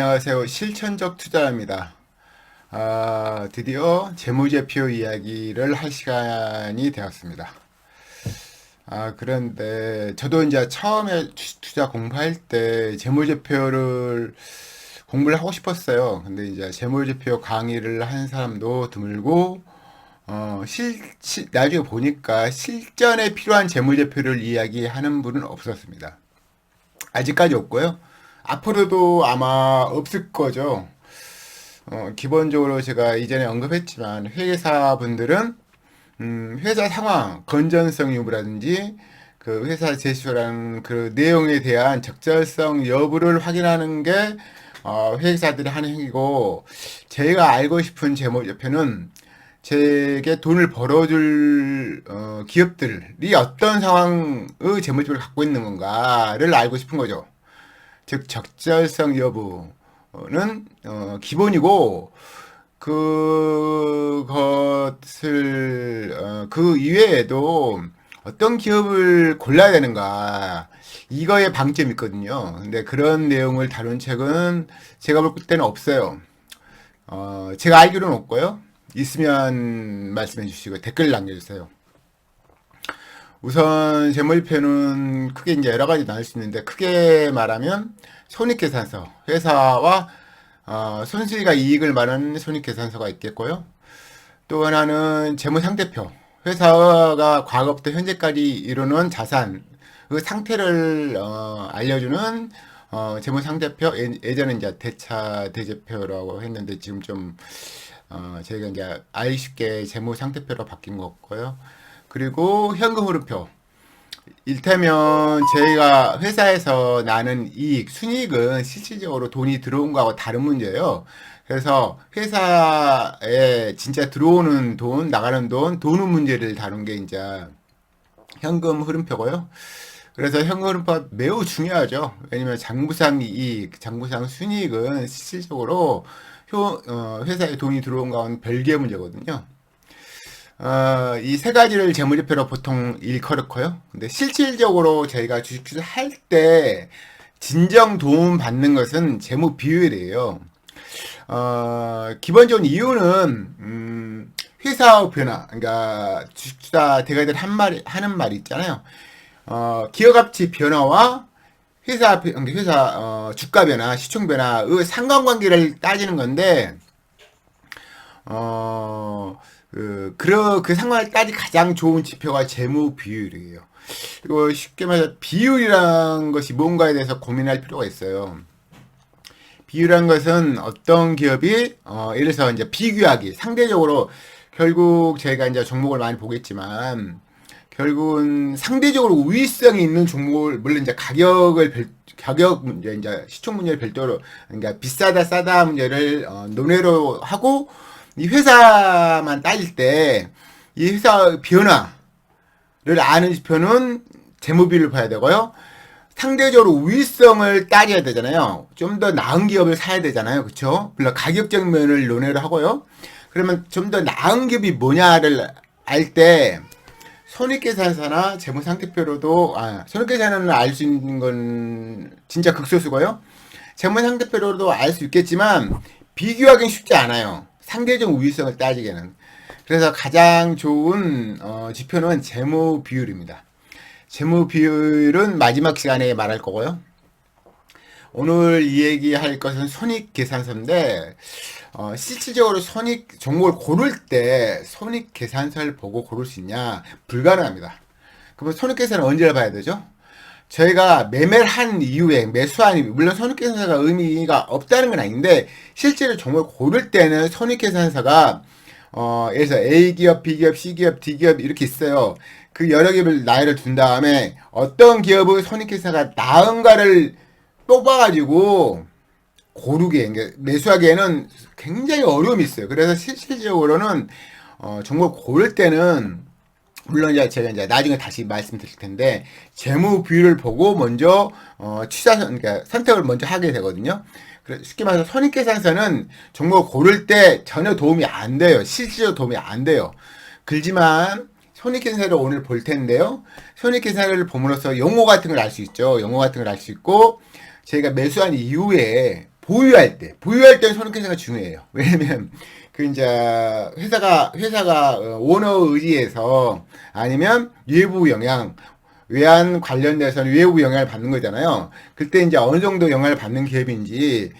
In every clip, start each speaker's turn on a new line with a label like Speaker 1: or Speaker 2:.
Speaker 1: 안녕하세요. 실천적 투자입니다. 드디어 재무제표 이야기를 할 시간이 되었습니다. 그런데 저도 이제 처음에 투자 공부할 때 재무제표를 공부를 하고 싶었어요. 근데 이제 재무제표 강의를 한 사람도 드물고, 나중에 보니까 실전에 필요한 재무제표를 이야기하는 분은 없었습니다. 아직까지 없고요. 앞으로도 아마 없을 거죠. 기본적으로 제가 이전에 언급했지만 회계사분들은 회사 상황, 건전성 여부라든지 그 회사 제시한 그 내용에 대한 적절성 여부를 확인하는 게 회계사들이 하는 행위고, 제가 알고 싶은 재무제표는 제게 돈을 벌어줄 기업들이 어떤 상황의 재무제표를 갖고 있는 건가를 알고 싶은 거죠. 즉 적절성 여부는 기본이고, 그것을 그 이외에도 어떤 기업을 골라야 되는가, 이거에 방점이 있거든요. 근데 그런 내용을 다룬 책은 제가 볼 때는 없어요. 제가 알기로는 없고요. 있으면 말씀해 주시고 댓글 남겨주세요. 우선 재무제표는 크게 이제 여러 가지 나눌 수 있는데, 크게 말하면 손익계산서, 회사와 손실과 이익을 말하는 손익계산서가 있겠고요. 또 하나는 재무상태표, 회사가 과거부터 현재까지 이루는 자산 그 상태를 알려주는 재무상태표. 예전에 이제 대차 대제표라고 했는데 지금 좀 저희가 이제 알기 쉽게 재무상태표로 바뀐 것 같고요. 그리고 현금 흐름표. 일테면 저희가 회사에서 나는 이익, 순이익은 실질적으로 돈이 들어온 거하고 다른 문제예요. 그래서 회사에 진짜 들어오는 돈, 나가는 돈, 도는 문제를 다룬 게 이제 현금 흐름표고요. 그래서 현금 흐름표가 매우 중요하죠. 왜냐면 장부상 이익, 장부상 순이익은 실질적으로 회사에 돈이 들어온 거와는 별개의 문제거든요. 이 세 가지를 재무제표로 보통 일컬어요. 근데 실질적으로 저희가 주식 투자할 때 진정 도움 받는 것은 재무 비율이에요. 기본적인 이유는 회사 변화, 그러니까 주식 투자 대가들 하는 말이 있잖아요. 기업 가치 변화와 회사 주가 변화, 시총 변화의 상관관계를 따지는 건데, 그 상황을 따지 가장 좋은 지표가 재무 비율이에요. 그리고 쉽게 말해서 비율이란 것이 뭔가에 대해서 고민할 필요가 있어요. 비율이란 것은 어떤 기업이, 예를 들어서 이제 비교하기, 상대적으로, 결국 저희가 이제 종목을 많이 보겠지만, 결국은 상대적으로 우위성이 있는 종목을, 물론 이제 가격 문제, 이제 시총 문제를 별도로, 그러니까 비싸다, 싸다 문제를 논외로 하고, 이 회사만 따질 때, 이 회사 변화를 아는 지표는 재무비율을 봐야 되고요. 상대적으로 우위성을 따져야 되잖아요. 좀 더 나은 기업을 사야 되잖아요. 그쵸? 물론 가격적 면을 논의를 하고요. 그러면 좀 더 나은 기업이 뭐냐를 알 때, 손익계산서나 재무상태표로도, 손익계산은 알 수 있는 건 진짜 극소수고요. 재무상태표로도 알 수 있겠지만, 비교하기는 쉽지 않아요. 상대적 우위성을 따지기에는. 그래서 가장 좋은 지표는 재무 비율입니다. 재무 비율은 마지막 시간에 말할 거고요. 오늘 이 얘기할 것은 손익계산서인데, 실질적으로 종목을 고를 때 손익계산서를 보고 고를 수 있냐? 불가능합니다. 그러면 손익계산은 언제 봐야 되죠? 저희가 매매를 한 이후에, 매수한 이후에, 물론 손익계산서가 의미가 없다는 건 아닌데, 실제로 종목을 고를 때는 손익계산서가, 예를 들어서 A기업, B기업, C기업, D기업 이렇게 있어요. 그 여러 기업을 나열을 둔 다음에, 어떤 기업의 손익계산서가 나은가를 뽑아가지고, 고르게, 그러니까 매수하기에는 굉장히 어려움이 있어요. 그래서 실질적으로는, 종목을 고를 때는, 물론 이제 제가 이제 나중에 다시 말씀드릴 텐데, 재무 비율을 보고 먼저 그러니까 선택을 먼저 하게 되거든요. 그래서 쉽게 말해서 손익계산서는 종목을 고를 때 전혀 도움이 안 돼요. 실질적으로 도움이 안 돼요. 그렇지만 손익계산서를 오늘 볼 텐데요. 손익계산서를 봄으로써 용어 같은 걸 알 수 있죠. 용어 같은 걸 알 수 있고, 저희가 매수한 이후에 보유할 때는 손익계산가 중요해요. 왜냐면 그 이제 회사가 오너 의지에서 아니면 외부 영향 외환 관련돼서는 외부 영향을 받는 거잖아요. 그때 이제 어느 정도 영향을 받는 기업인지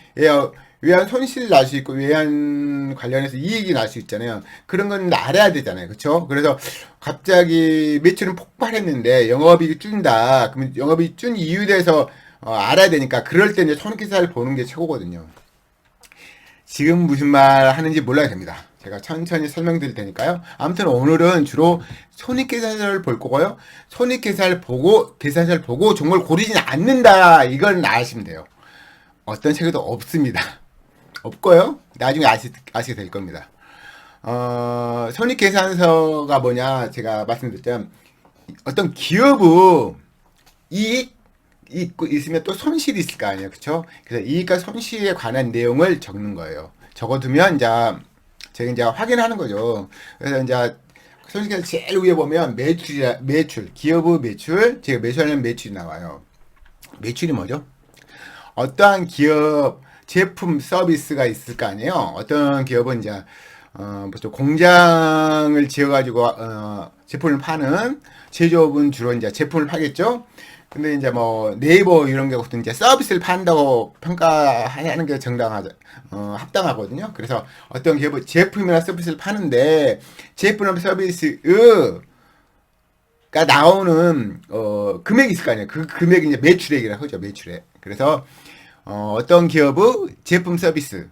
Speaker 1: 외환 손실이 날 수 있고 외환 관련해서 이익이 날 수 있잖아요. 그런 건 알아야 되잖아요. 그렇죠? 그래서 갑자기 매출은 폭발했는데 영업이익이 줄다. 그러면 영업이익이 준 이유에 대해서 알아야 되니까 그럴 때 이제 손익계산을 보는 게 최고거든요. 지금 무슨 말 하는지 몰라야 됩니다. 제가 천천히 설명드릴 테니까요. 아무튼 오늘은 주로 손익계산서를 볼 거고요. 손익계산을 보고 계산서를 보고 종목을 고르지는 않는다. 이걸 아시면 돼요. 어떤 책에도 없습니다. 없고요. 나중에 아시게 될 겁니다. 손익계산서가 뭐냐 제가 말씀드렸죠. 어떤 기업의 이익 있으면 또 손실이 있을 거 아니에요. 그쵸? 그래서 이익과 손실에 관한 내용을 적는 거예요. 적어두면 제가 이제 확인하는 거죠. 그래서 이제 손익계산 제일 위에 보면 매출, 기업의 매출, 제가 매수하는 매출이 나와요. 매출이 뭐죠? 어떠한 기업, 제품, 서비스가 있을 거 아니에요. 어떤 기업은 이제 보통 공장을 지어가지고 제품을 파는 제조업은 주로 이제 제품을 파겠죠. 근데 이제 뭐 네이버 이런 게 보통 이제 서비스를 판다고 평가하는 게 합당하거든요. 그래서 어떤 기업은 제품이나 서비스를 파는데 제품이나 서비스가 나오는 금액이 있을 거 아니에요. 그 금액이 이제 매출액이라고 하죠. 매출액. 그래서 어떤 기업의 제품 서비스를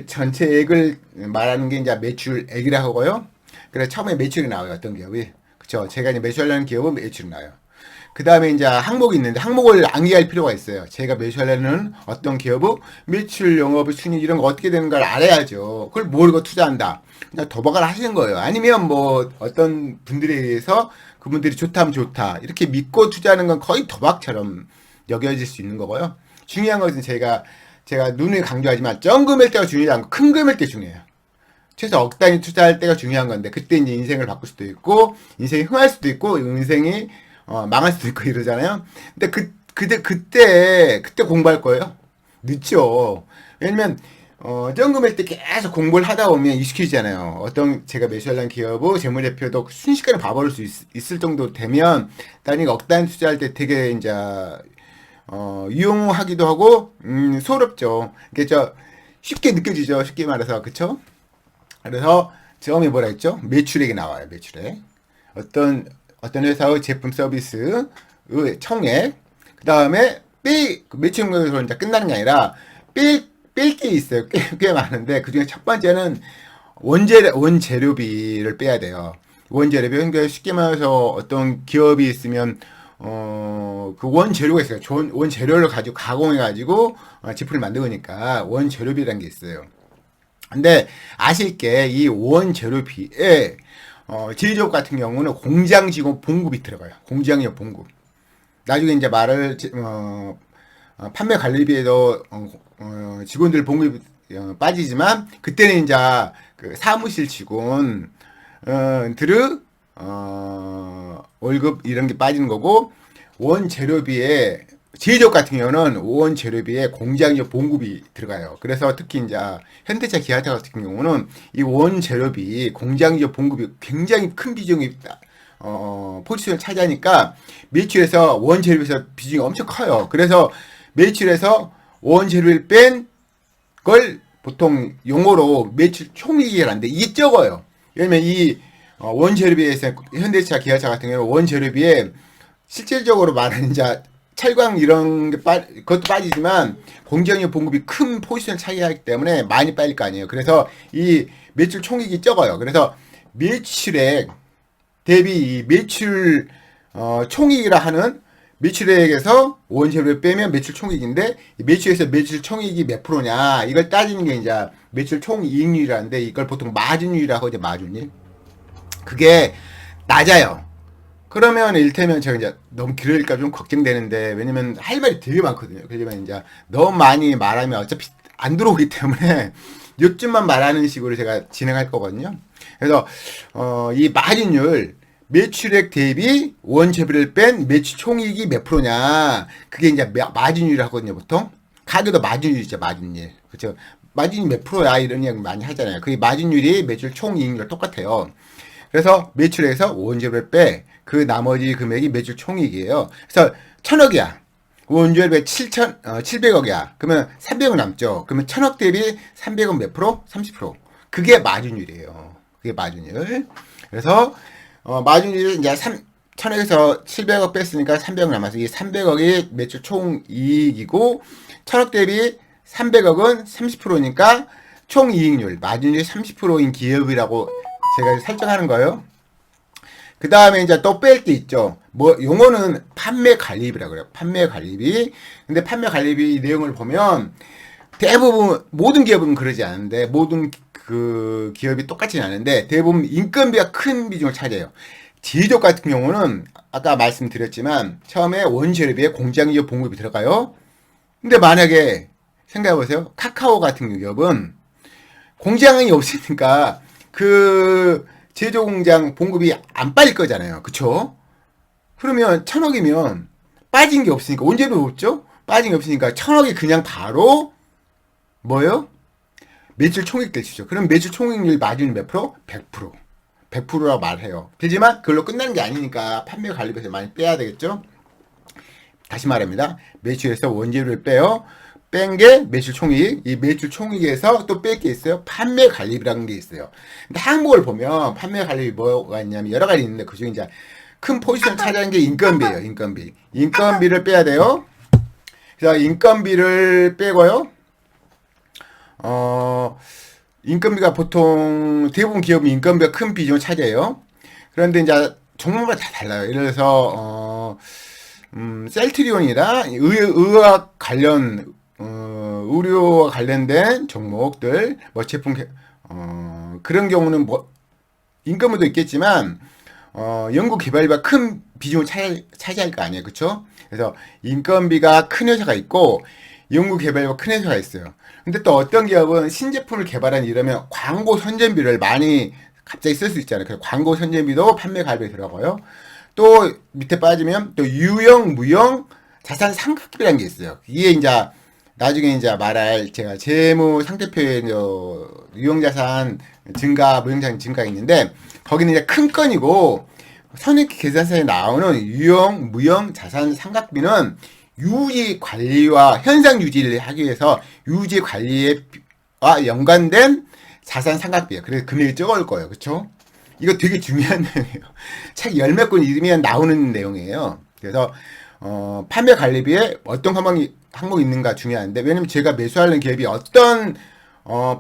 Speaker 1: 전체 액을 말하는 게 이제 매출액이라고 하고요. 그래서 처음에 매출이 나와요. 어떤 기업이. 그쵸. 제가 이제 매수하려는 기업은 매출이 나요. 그 다음에 이제 항목이 있는데 항목을 암기할 필요가 있어요. 제가 매수하려는 어떤 기업의 매출, 영업의 순위 이런 거 어떻게 되는 걸 알아야죠. 그걸 모르고 투자한다. 그냥 도박을 하시는 거예요. 아니면 뭐 어떤 분들에 의해서 그분들이 좋다면 좋다. 이렇게 믿고 투자하는 건 거의 도박처럼 여겨질 수 있는 거고요. 중요한 것은 제가 눈을 강조하지만 점 금일 때가 중요하지 않고 큰 금일 때 중요해요. 최소 억 단위 투자할 때가 중요한 건데 그때 이제 인생을 바꿀 수도 있고 인생이 흥할 수도 있고 인생이 망할 수도 있고 이러잖아요. 근데 그때 공부할 거예요. 늦죠. 왜냐면 점검할 때 계속 공부를 하다 보면 익숙해지잖아요. 어떤 제가 매수하려는 기업의 재무제표도 순식간에 봐버릴 수 있을 정도 되면 나중에 억 단위 투자할 때 되게 이제 유용하기도 하고 소롭죠. 이게 쉽게 느껴지죠. 쉽게 말해서 그쵸? 그래서 처음에 뭐라 했죠? 매출액이 나와요. 매출액. 어떤 회사의 제품 서비스의 총액. 그 다음에 매출액으로 이제 끝나는 게 아니라 뺄 게 있어요. 꽤 많은데 그 중에 첫 번째는 원재료비를 빼야 돼요. 원재료비. 그러니까 쉽게 말해서 어떤 기업이 있으면 그 원재료가 있어요. 원재료를 가지고 가공해가지고 제품을 만드니까 원재료비라는 게 있어요. 근데 아실 게 이 원재료비에 제조업 같은 경우는 공장 직원 봉급이 들어가요. 공장력 봉급. 나중에 이제 판매 관리비에도 직원들 봉급이 빠지지만 그때는 이제 그 사무실 직원들의 월급 이런 게 빠지는 거고 원재료비에 제조업 같은 경우는 원재료비에 공장력 봉급이 들어가요. 그래서 특히 이제 현대차, 기아차 같은 경우는 이 원재료비, 공장력 봉급이 굉장히 큰 비중이 포지션을 차지하니까 매출에서 원재료비에서 비중이 엄청 커요. 그래서 매출에서 원재료를 뺀 걸 보통 용어로 매출 총이익이라는데 이게 적어요. 왜냐면 이 원재료비에서 현대차, 기아차 같은 경우는 원재료비에 실질적으로 말하는 이제 철강 이런 게 그것도 빠지지만 공장력 봉급이 큰 포지션을 차지하기 때문에 많이 빠질 거 아니에요. 그래서 이 매출 총익이 적어요. 그래서 매출액 대비 이 매출 총익이라 하는 매출액에서 원재료를 빼면 매출 총익인데 매출에서 매출 총익이 몇 프로냐 이걸 따지는 게 이제 매출 총이익률이라는데 이걸 보통 마진율이라고 하죠. 마진율. 그게 낮아요. 그러면 일테면 제가 이제 너무 길을까 좀 걱정되는데 왜냐면 할 말이 되게 많거든요. 그러지만 이제 너무 많이 말하면 어차피 안 들어오기 때문에 요쯤만 말하는 식으로 제가 진행할 거거든요. 그래서 이 마진율 매출액 대비 원재료를 뺀 매출 총이익이 몇 프로냐. 그게 이제 마진율이라고 하거든요, 보통. 가격도 마진율이죠, 마진율. 그렇죠. 마진이 몇 프로야 이런 이야기 많이 하잖아요. 그게 마진율이 매출 총이익률 똑같아요. 그래서 매출에서 원재료를 빼 그 나머지 금액이 매출 총이익이에요. 그래서 1000억이야. 원재료 700억이야. 그러면 300억 남죠. 그러면 1000억 대비 300억 몇 프로? 30%. 그게 마진율이에요. 그게 마진율. 그래서 마진율이 이제 1000억에서 700억 뺐으니까 300억 남아서 이 300억이 매출 총이익이고 1000억 대비 300억은 30%니까 총이익률, 마진율이 30%인 기업이라고 제가 설정하는 거예요. 그 다음에 이제 또 뺄 게 있죠. 뭐, 용어는 판매 관리비라고 그래요. 판매 관리비. 근데 판매 관리비 내용을 보면 대부분, 모든 기업은 그러지 않은데, 모든 그 기업이 똑같지는 않은데, 대부분 인건비가 큰 비중을 차지해요. 제조업 같은 경우는 아까 말씀드렸지만, 처음에 원재료비에 공장이업 봉급이 들어가요. 근데 만약에, 생각해보세요. 카카오 같은 기업은 공장이 없으니까, 그, 제조 공장 봉급이 안 빠질 거잖아요. 그쵸? 그러면 1000억이면 빠진 게 없으니까 원재료 없죠? 빠진 게 없으니까 1000억이 그냥 바로 뭐요? 매출 총익 되시죠. 그럼 매출 총익률 마진율 몇 프로? 100%. 100%라고 말해요. 되지만 그걸로 끝나는 게 아니니까 판매 관리비에서 많이 빼야 되겠죠? 다시 말합니다. 매출에서 원재료를 빼요. 뺀 게 매출 총이익, 이 매출 총이익에서 또 뺄 게 있어요. 판매 관리비라는 게 있어요. 근데 항목을 보면 판매 관리비 뭐가 있냐면 여러 가지 있는데 그중에 이제 큰 포지션 차지하는 게 인건비예요. 인건비. 인건비를 빼야 돼요. 그래서 인건비를 빼고요. 인건비가 보통 대부분 기업은 인건비가 큰 비중을 차지해요. 그런데 이제 종목마다 다 달라요. 예를 들어서 셀트리온이나 의학 관련 의료와 관련된 종목들, 뭐 제품, 그런 경우는 뭐, 인건비도 있겠지만, 연구 개발비가 큰 비중을 차지할 거 아니에요. 그쵸? 그래서 인건비가 큰 회사가 있고, 연구 개발비가 큰 회사가 있어요. 근데 또 어떤 기업은 신제품을 개발한 이러면 광고 선전비를 많이 갑자기 쓸 수 있잖아요. 그래서 광고 선전비도 판매 관리비에 들어가요. 또 밑에 빠지면 또 유형, 무형, 자산 상각비라는 게 있어요. 이게 이제 나중에 이제 말할 제가 재무 상태표에 유형자산 증가, 무형자산 증가가 있는데 거기는 이제 큰 건이고 손익 계산서에 나오는 유형, 무형, 자산 상각비는 유지 관리와 현상 유지를 하기 위해서 유지 관리와 연관된 자산 상각비예요. 그래서 금액이 적을 거예요. 그렇죠? 이거 되게 중요한 내용이에요. 책 열 몇 권 읽으면 나오는 내용이에요. 그래서 판매 관리비에 어떤 항목이 있는가 중요한데 왜냐면 제가 매수하는 기업이 어떤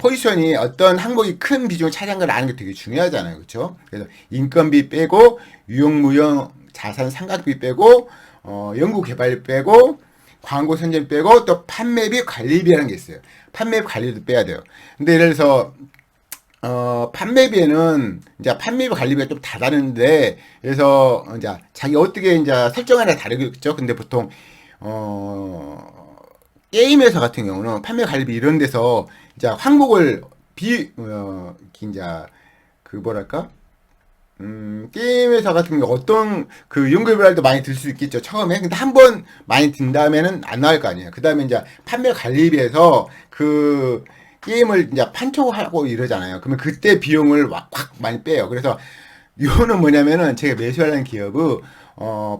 Speaker 1: 포지션이 어떤 항목이 큰 비중을 차지한 걸 아는 게 되게 중요하잖아요. 그렇죠? 그래서 인건비 빼고 유형 무형 자산 상각비 빼고 연구 개발 빼고 광고 선전 빼고 또 판매비 관리비라는 게 있어요. 판매비 관리도 빼야 돼요. 근데 예를 들어서 판매비에는 이제 판매비 관리비가 좀 다르는데 그래서 이제 자기 어떻게 이제 설정하느냐 다르겠죠. 근데 보통 게임 회사 같은 경우는 판매 관리비 이런 데서 이제 항목을 이제 그 뭐랄까 게임 회사 같은 경우 어떤 그 연구비랄도 많이 들 수 있겠죠 처음에. 근데 한 번 많이 든 다음에는 안 나올 거 아니에요. 그 다음에 이제 판매 관리비에서 그 게임을 이제 판촉하고 이러잖아요. 그러면 그때 비용을 확 많이 빼요. 그래서 이거는 뭐냐면은 제가 매수하는 기업은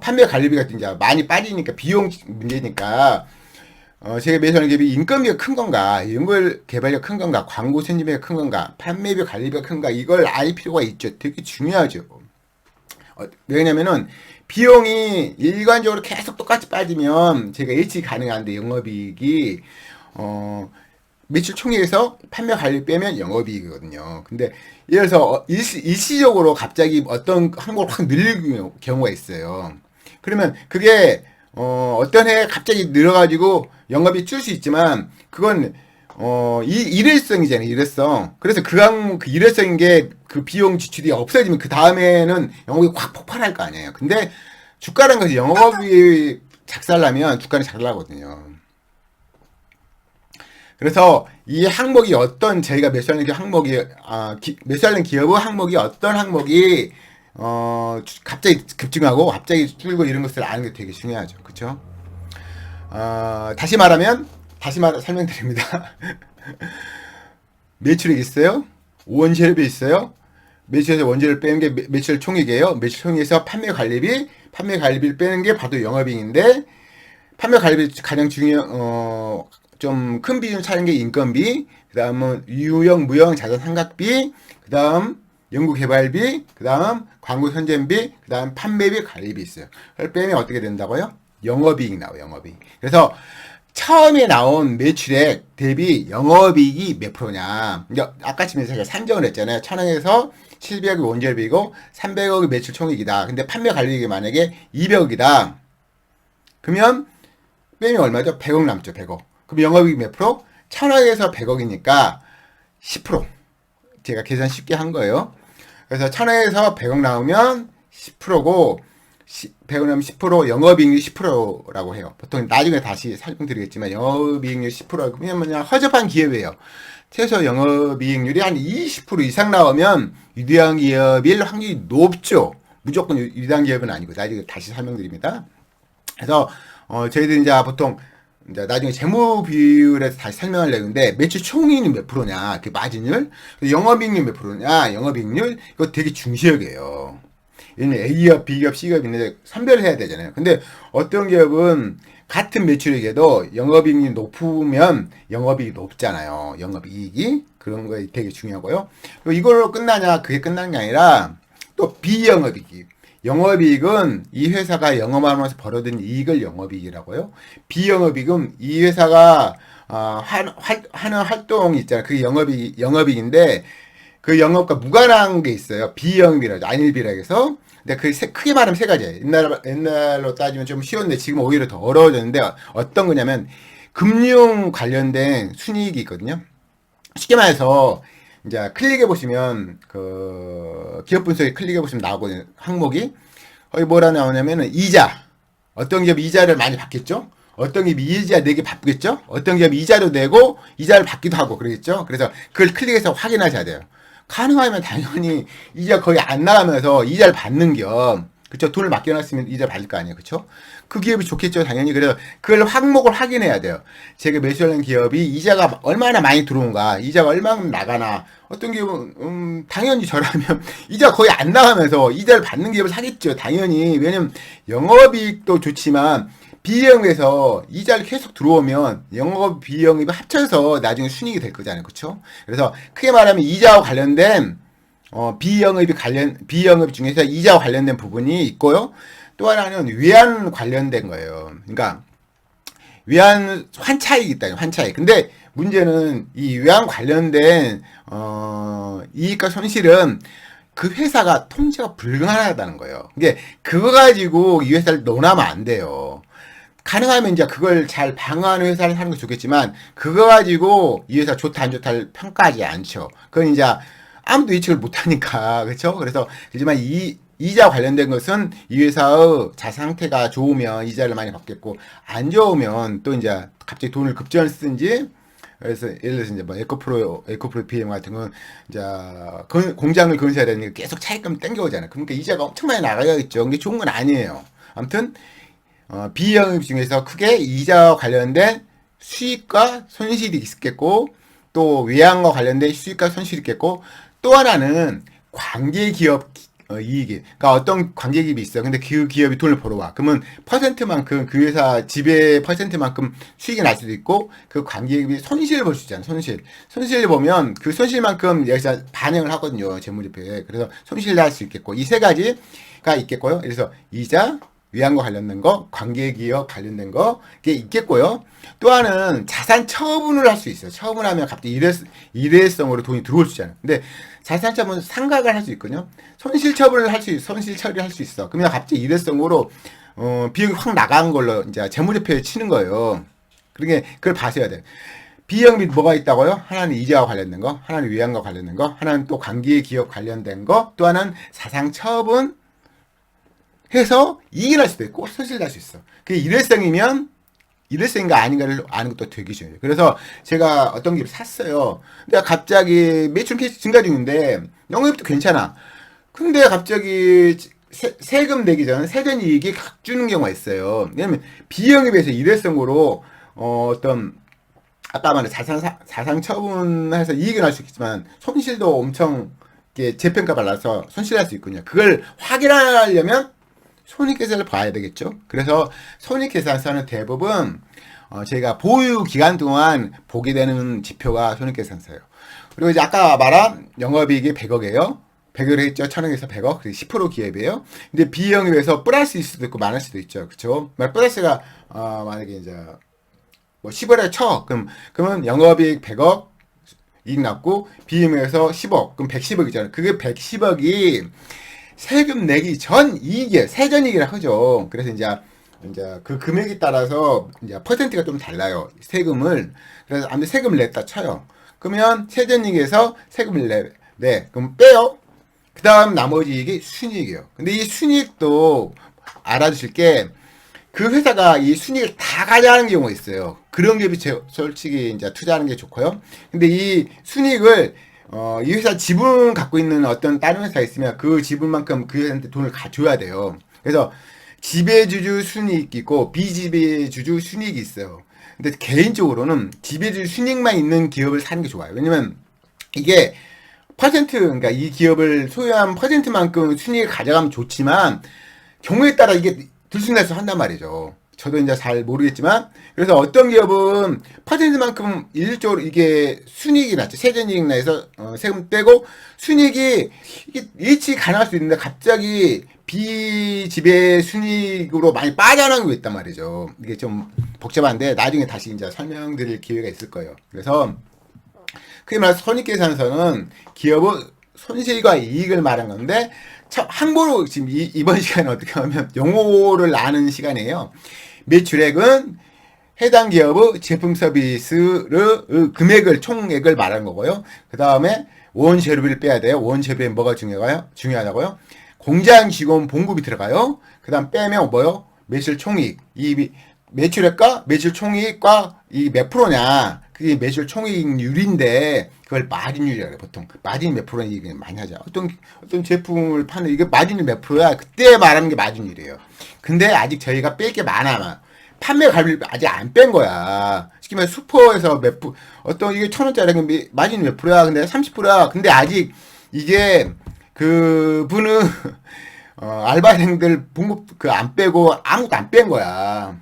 Speaker 1: 판매 관리비가 이제 많이 빠지니까 비용 문제니까 제가 매수하는 기업이 인건비가 큰 건가, 연구 개발비가 큰 건가, 광고 선진비가 큰 건가, 판매비 관리비가 큰가 이걸 알 필요가 있죠. 되게 중요하죠. 왜냐면은 비용이 일관적으로 계속 똑같이 빠지면 제가 예측이 가능한데 영업이익이 매출 총액에서 판매 관리 빼면 영업이익이거든요. 근데 예를 들어서 일시적으로 갑자기 어떤 항목을 확 늘리는 경우가 있어요. 그러면 그게 어떤 해 갑자기 늘어가지고 영업이 줄 수 있지만 그건 일회성이잖아요. 일회성. 그래서 그 항목 그 일회성인 게 그 비용 지출이 없어지면 그 다음에는 영업이 확 폭발할 거 아니에요. 근데 주가라는 것이 영업이 작살나면 주가는 잘 나거든요. 그래서 이 항목이 어떤 저희가 매수하는 항목이 매수하는 기업의 항목이 어떤 항목이 갑자기 급증하고 갑자기 줄고 이런 것을 아는 게 되게 중요하죠. 그쵸? 설명드립니다. 매출액 있어요. 원재료비 있어요. 매출에서 원재료를 빼는 게 매출 총액이에요. 매출 총액에서 판매 관리비를 빼는 게 바로 영업이익인데, 판매 관리비 가장 좀 큰 비중 차리는 게 인건비, 그 다음은 유형, 무형, 자산 상각비, 그 다음 연구 개발비, 그 다음 광고 선전비, 그 다음 판매비, 관리비 있어요. 그걸 빼면 어떻게 된다고요? 영업이익 나와요, 영업이익. 그래서 처음에 나온 매출액 대비 영업이익이 몇 프로냐. 아까 지금 제가 산정을 했잖아요. 1,000억에서 700억이 원재료비고 300억이 매출 총액이다. 근데 판매 관리비가 만약에 200억이다. 그러면 빼면 얼마죠? 100억 남죠, 100억. 그럼 영업이익 몇 프로? 1,000억에서 100억이니까 10%. 제가 계산 쉽게 한 거예요. 그래서 1,000억에서 100억 나오면 10%고, 100억 나오면 10%, 영업이익률 10%라고 해요. 보통 나중에 다시 설명드리겠지만, 영업이익률 10%, 그냥 허접한 기업이에요. 최소 영업이익률이 한 20% 이상 나오면 유대한 기업일 확률이 높죠. 무조건 유대한 기업은 아니고, 나중에 다시 설명드립니다. 그래서, 저희들이 이제 보통, 이제 나중에 재무 비율에서 다시 설명하려고 했는데, 매출 총이익이 몇 프로냐, 그 마진율, 영업이익률 몇 프로냐, 영업이익률, 이거 되게 중시역이에요. 얘는 A기업, B기업, C기업 있는데 선별해야 되잖아요. 근데 어떤 기업은 같은 매출액에도 영업이익이 높으면 영업이익이 높잖아요. 영업이익이. 그런 거 되게 중요하고요. 이걸로 끝나냐, 그게 끝나는 게 아니라, 또 비영업이익. 영업이익은 이 회사가 영업하면서 벌어든 이익을 영업이익이라고요. 비영업이익은 이 회사가 하는 활동이 있잖아요. 그게 영업이익인데 그 영업과 무관한 게 있어요. 비영업이라죠. 안일비라고 해서. 근데 크게 말하면 세 가지예요. 옛날로 따지면 좀 쉬웠는데 지금 오히려 더 어려워졌는데 어떤 거냐면 금융 관련된 순이익이 있거든요. 쉽게 말해서 이제 클릭해 보시면 그 기업 분석에 클릭해 보시면 나오거든요. 항목이 거기 뭐라 나오냐면은 이자. 어떤 기업이 이자를 많이 받겠죠? 어떤 기업이 이자 내기 바쁘겠죠? 어떤 기업이 이자도 내고 이자를 받기도 하고 그러겠죠? 그래서 그걸 클릭해서 확인하셔야 돼요. 가능하면 당연히 이자 거의 안 나가면서 이자를 받는 겸, 그쵸? 돈을 맡겨놨으면 이자 받을 거 아니에요. 그쵸? 그 기업이 좋겠죠, 당연히. 그래서 그걸 항목을 확인해야 돼요. 제가 매수하는 기업이 이자가 얼마나 많이 들어온가, 이자가 얼마나 나가나. 어떤 기업은, 당연히 저라면 이자 거의 안 나가면서 이자를 받는 기업을 사겠죠, 당연히. 왜냐면 영업이익도 좋지만, 비영업에서 이자를 계속 들어오면 영업 비영업이 합쳐서 나중에 순이익이 될 거잖아요. 그렇죠? 그래서 크게 말하면 이자와 관련된 비영업 중에서 이자와 관련된 부분이 있고요. 또 하나는 외환 관련된 거예요. 그러니까 외환 환차익이 있다. 환차익. 근데 문제는 이 외환 관련된 이익과 손실은 그 회사가 통제가 불가능하다는 거예요. 이게 그거 가지고 이 회사를 논하면 안 돼요. 가능하면 이제 그걸 잘 방어하는 회사를 하는 게 좋겠지만 그거 가지고 이 회사 좋다 안 좋다를 평가하지 않죠. 그건 이제 아무도 예측을 못하니까 그렇죠. 그래서 하지만 이자 관련된 것은 이 회사의 자산 상태가 좋으면 이자를 많이 받겠고 안 좋으면 또 이제 갑자기 돈을 급전을 쓰든지. 그래서 예를 들어서 이제 뭐 에코프로 PM 같은 건 이제 공장을 건설해야 되니까 계속 차익금 땡겨오잖아요. 그러니까 이자가 엄청 많이 나가야겠죠. 근데 좋은 건 아니에요. 아무튼 비영업 중에서 크게 이자와 관련된 수익과 손실이 있겠고 또 외환과 관련된 수익과 손실이 있겠고 또 하나는 관계기업 이익이, 그러니까 어떤 관계기업이 있어요. 근데 그 기업이 돈을 벌어와. 그러면 퍼센트만큼 그 회사 지배 퍼센트만큼 수익이 날 수도 있고 그 관계기업이 손실을 볼 수 있잖아요. 손실을 보면 그 손실만큼 여기서 반영을 하거든요. 재무제표에. 그래서 손실을 할 수 있겠고 이 세 가지가 있겠고요. 그래서 이자, 외환과 관련된 거, 관계기업 관련된 거, 이게 있겠고요. 또 하나는 자산 처분을 할 수 있어요. 처분하면 갑자기 일회성으로 돈이 들어올 수 있잖아요. 근데 자산 처분 상각을 할 수 있거든요. 손실 처리를 할 수 있어. 그러면 갑자기 일회성으로, 비용이 확 나간 걸로 이제 재무제표에 치는 거예요. 그러니까 그걸 봐셔야 돼요. 비영업이 뭐가 있다고요? 하나는 이자와 관련된 거, 하나는 외환과 관련된 거, 하나는 또 관계기업 관련된 거, 또 하나는 자산 처분, 해서 이익이 날 수도 있고 손실 날 수 있어. 그게 일회성인가 아닌가를 아는 것도 되게 중요해요. 그래서 제가 어떤 기업 샀어요. 근데 갑자기 매출 계속 증가 중인데 영업이익도 괜찮아. 근데 갑자기 세금 내기 전 세전이익이 각 주는 경우가 있어요. 왜냐면 비영입에서 일회성으로 어떤 아까 말한 자산 처분해서 이익이 날 수 있겠지만 손실도 엄청 이렇게 재평가 받아서 손실할 수 있거든요. 그걸 확인하려면 손익계산을 봐야 되겠죠. 그래서 손익계산서는 대부분 저희가 보유 기간 동안 보게 되는 지표가 손익계산서예요. 그리고 이제 아까 말한 영업이익이 100억이에요. 100을 했죠. 1000억에서 100억. 10% 기업이에요. 근데 비영입에서 플러스일 수도 있고 많을 수도 있죠. 그쵸? 플러스가, 만약에 이제, 뭐 10월에 쳐. 그러면 영업이익 100억 이익 났고, 비영입에서 10억. 그럼 110억이잖아요. 그게 110억이 세금 내기 전 이익이에요. 세전이익이라 하죠. 그래서 이제 그 금액에 따라서 이제 퍼센트가 좀 달라요. 세금을. 그래서 아무튼 세금을 냈다 쳐요. 그러면 세전이익에서 세금을 네. 그럼 빼요. 그 다음 나머지 이익이 순이익이에요. 근데 이 순이익도 알아두실 게, 그 회사가 이 순이익을 다 가져가는 경우가 있어요. 그런 기업이 솔직히 이제 투자하는 게 좋고요. 근데 이 순이익을, 이 회사 지분 갖고 있는 어떤 다른 회사가 있으면 그 지분만큼 그 회사한테 돈을 가져야 돼요. 그래서 지배주주 순이익이 있고 비지배주주 순이익이 있어요. 근데 개인적으로는 지배주주 순이익만 있는 기업을 사는 게 좋아요. 왜냐면 이게 그러니까 이 기업을 소유한 퍼센트만큼 순이익을 가져가면 좋지만 경우에 따라 이게 들쑥날쑥 한단 말이죠. 저도 이제 잘 모르겠지만, 그래서 어떤 기업은 퍼센트만큼 일률적으로 이게 순이익이 났죠. 세전이익 나해서 세금 떼고 순이익이 이게 예측이 가능할 수 있는데 갑자기 비지배 순이익으로 많이 빠져나가고 있단 말이죠. 이게 좀 복잡한데 나중에 다시 이제 설명드릴 기회가 있을 거예요. 그래서 그게 말해서 손익계산서는 기업의 손실과 이익을 말한 건데, 항보로 지금 이번 시간에 어떻게 하면 용어를 아는 시간이에요. 매출액은 해당 기업의 제품 서비스를 금액을 총액을 말하는 거고요. 그 다음에 원재료비를 빼야 돼요. 원재료비에 뭐가 중요하다고요? 공장 직원 봉급이 들어가요. 그 다음 빼면 뭐요? 매출 총이익. 이 매출액과 매출 총이익과 이 몇 프로냐? 그게 매출 총이익률인데 그걸 마진율이라고 해요. 보통 마진이 몇 프로는 이게 많이 하죠. 어떤 제품을 파는 이게 마진이 몇 프로야? 그때 말하는 게 마진율이에요. 근데 아직 저희가 뺄 게 많아. 판매 가격을 아직 안 뺀 거야. 쉽게 말해 슈퍼에서 어떤 이게 1,000원짜리 마진이 몇 프로야? 근데 30%야. 근데 아직 이게 그분은 알바생들 봉급 안 빼고 아무것도 안 뺀 거야.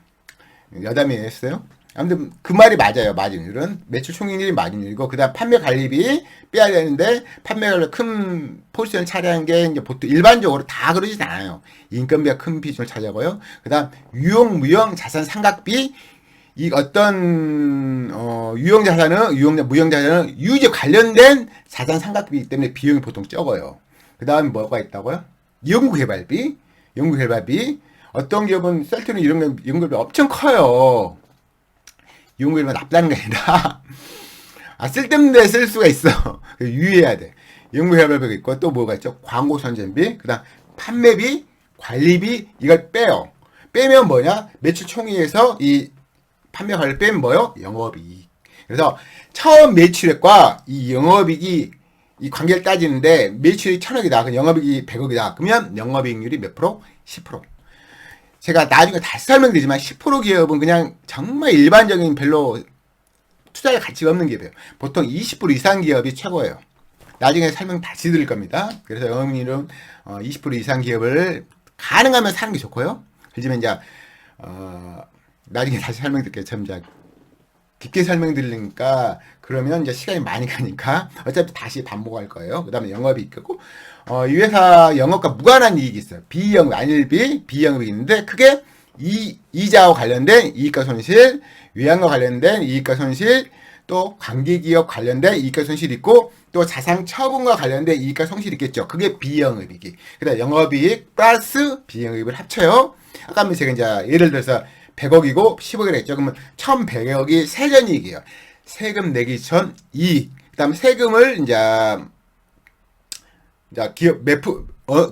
Speaker 1: 여담이 했어요. 아무튼 그 말이 맞아요. 마진율은 매출 총이익률이 마진율이고, 그다음 판매 관리비 빼야 되는데 판매 관리 큰 포지션을 차지하는 게 이제 보통 일반적으로 다 그러진 않아요. 인건비가 큰 비중을 차지하고요. 그다음 유용 무용 자산 상각비, 이 어떤 무용 자산은 유지 관련된 자산 상각비이기 때문에 비용이 보통 적어요. 그다음 뭐가 있다고요? 연구개발비. 어떤 기업은 셀트는 이런 연구비 엄청 커요. 연구비만 나쁘다는 게 아니라 쓸데없는데 쓸 수가 있어. 유의해야 돼. 연구개발비가 있고 또 뭐가 있죠? 광고 선전비, 그다음 판매비, 관리비, 이걸 빼요. 빼면 뭐냐? 매출 총이익에서 이 판매 관리 빼면 뭐요? 영업이익. 그래서 처음 매출액과 이 영업이익이 이 관계를 따지는데 매출이 1,000억이다. 그럼 영업이익이 100억이다. 그러면 영업이익률이 몇 프로? 10%. 제가 나중에 다시 설명드리지만 10% 기업은 그냥 정말 일반적인 별로 투자할 가치가 없는 기업이에요. 보통 20% 이상 기업이 최고예요. 나중에 설명 다시 드릴 겁니다. 그래서 영업이익률은 20% 이상 기업을 가능하면 사는 게 좋고요. 하지만 이제 나중에 다시 설명드릴게요. 참 이제 깊게 설명드리니까 그러면 이제 시간이 많이 가니까 어차피 다시 반복할 거예요. 그 다음에 영업이 있고, 이 회사 영업과 무관한 이익이 있어요. 비영업이 있는데, 그게 이자와 관련된 이익과 손실, 외환과 관련된 이익과 손실, 또 관계기업 관련된 이익과 손실이 있고, 또 자산 처분과 관련된 이익과 손실이 있겠죠. 그게 비영업이익이. 그다음 영업이익 플러스 비영업이익을 합쳐요. 아까 제가 이제 예를 들어서 100억이고 10억이라 했죠. 그러면 1,100억이 세전이익이에요. 세금 내기 전 이익. 그다음 세금을 이제 기업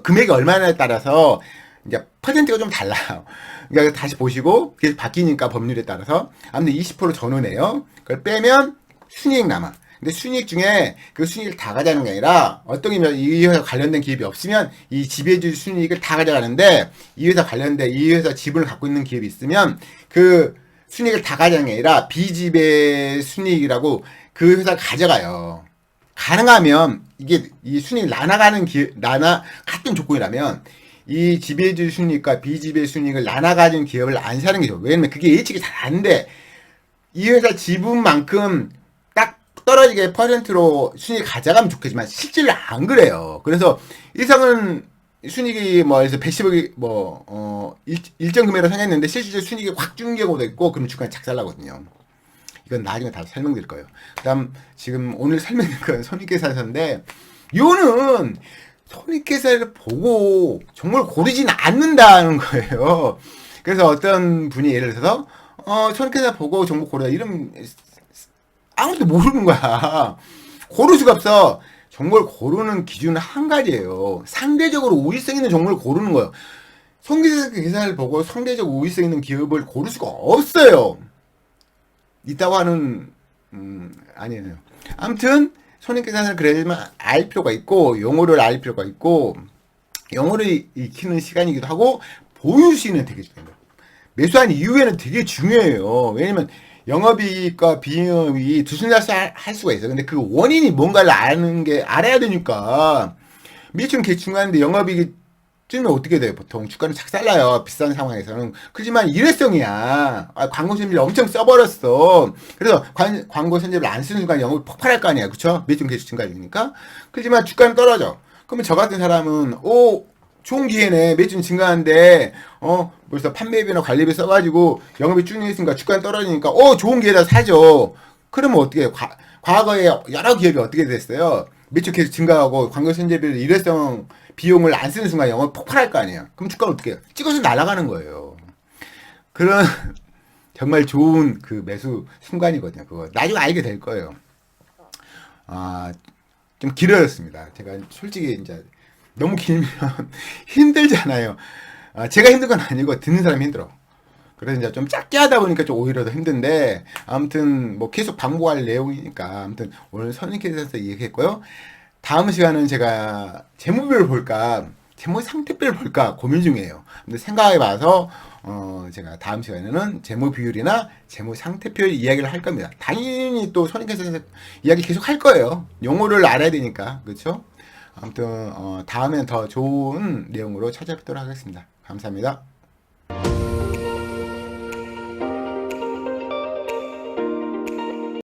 Speaker 1: 금액이 얼마냐에 따라서 이제 퍼센트가 좀 달라요. 그러니까 다시 보시고 그게 바뀌니까 법률에 따라서 아무튼 20% 전후네요. 그걸 빼면 순이익 남아. 근데 순이익 중에 그 순이익을 다 가져가는 게 아니라 어떤 게 이 회사 관련된 기업이 없으면 이 지배주 순이익을 다 가져가는데 이 회사 관련된 이 회사 지분을 갖고 있는 기업이 있으면 그 순이익을 다 가져가는 게 아니라 비지배 순이익이라고 그 회사를 가져가요. 가능하면 이게 이 순이익 나눠가는 나눠 같은 조건이라면 이 지배주 순이익과 비지배 순이익을 나눠 가진 기업을 안 사는 게 좋아요. 왜냐면 그게 예측이 잘 안 돼. 이 회사 지분만큼 딱 떨어지게 퍼센트로 순이익 가져가면 좋겠지만 실제로 안 그래요. 그래서 이상은 순이익이 뭐 그래서 110억이 일정 금액으로 생겼는데 실질적으로 순이익이 확 준 경우도 있고 그럼 주가가 착살나거든요. 이건 나중에 다 설명드릴 거예요. 그다음 지금 오늘 설명드릴 건 손익계산서인데 요는 손익계산을 보고 정말 고르진 않는다는 거예요. 그래서 어떤 분이 예를 들어서 손익계산 보고 정보 고르다 이러면 아무도 모르는 거야. 고를 수가 없어. 정보를 고르는 기준은 한 가지예요. 상대적으로 우위성 있는 정보를 고르는 거예요. 손익계산을 보고 상대적 우위성 있는 기업을 고를 수가 없어요. 있다고 하는 아니에요. 아무튼 손익계산을 그래야지만 알 필요가 있고 용어를 알 필요가 있고 영어를 익히는 시간이기도 하고 보유시는 되게 중요해요. 매수한 이후에는 되게 중요해요. 왜냐면 영업이익과 비영업이익이 두 순서씩 할 수가 있어요. 근데 그 원인이 뭔가를 알아야 되니까 미중 중간인데 영업이익이 찌면 어떻게 돼요? 보통 주가는 착살나요. 비싼 상황에서는. 그렇지만 일회성이야. 광고 선제를 엄청 써버렸어. 그래서 광고 선제를 안 쓰는 순간 영업이 폭발할 거 아니야. 그쵸? 매중 개수 증가되니까. 그렇지만 주가는 떨어져. 그러면 저 같은 사람은 좋은 기회네. 매출 증가하는데 벌써 판매비나 관리비 써가지고 영업이 쭉 있으니까 주가는 떨어지니까 좋은 기회다 사죠. 그러면 어떻게 해요? 과거에 여러 기업이 어떻게 됐어요? 매출 계속 증가하고 광고 선제비를 일회성 비용을 안 쓰는 순간 영업이 폭발할 거 아니에요. 그럼 주가는 어떻게 해요? 찍어서 날아가는 거예요. 그런 정말 좋은 그 매수 순간이거든요. 그거 나중에 알게 될 거예요. 좀 길어졌습니다. 제가 솔직히 이제 너무 길면 힘들잖아요. 제가 힘든 건 아니고 듣는 사람이 힘들어. 그래서 이제 좀 짧게 하다 보니까 좀 오히려 더 힘든데 아무튼 뭐 계속 반복할 내용이니까 아무튼 오늘 손익계산서 얘기했고요. 다음 시간은 제가 재무비를 볼까 재무 상태비를 볼까 고민 중이에요. 근데 생각해봐서 제가 다음 시간에는 재무 비율이나 재무 상태표 이야기를 할 겁니다. 당연히 또 손익계산서 이야기 계속 할 거예요. 용어를 알아야 되니까 그렇죠? 아무튼 다음엔 더 좋은 내용으로 찾아뵙도록 하겠습니다. 감사합니다.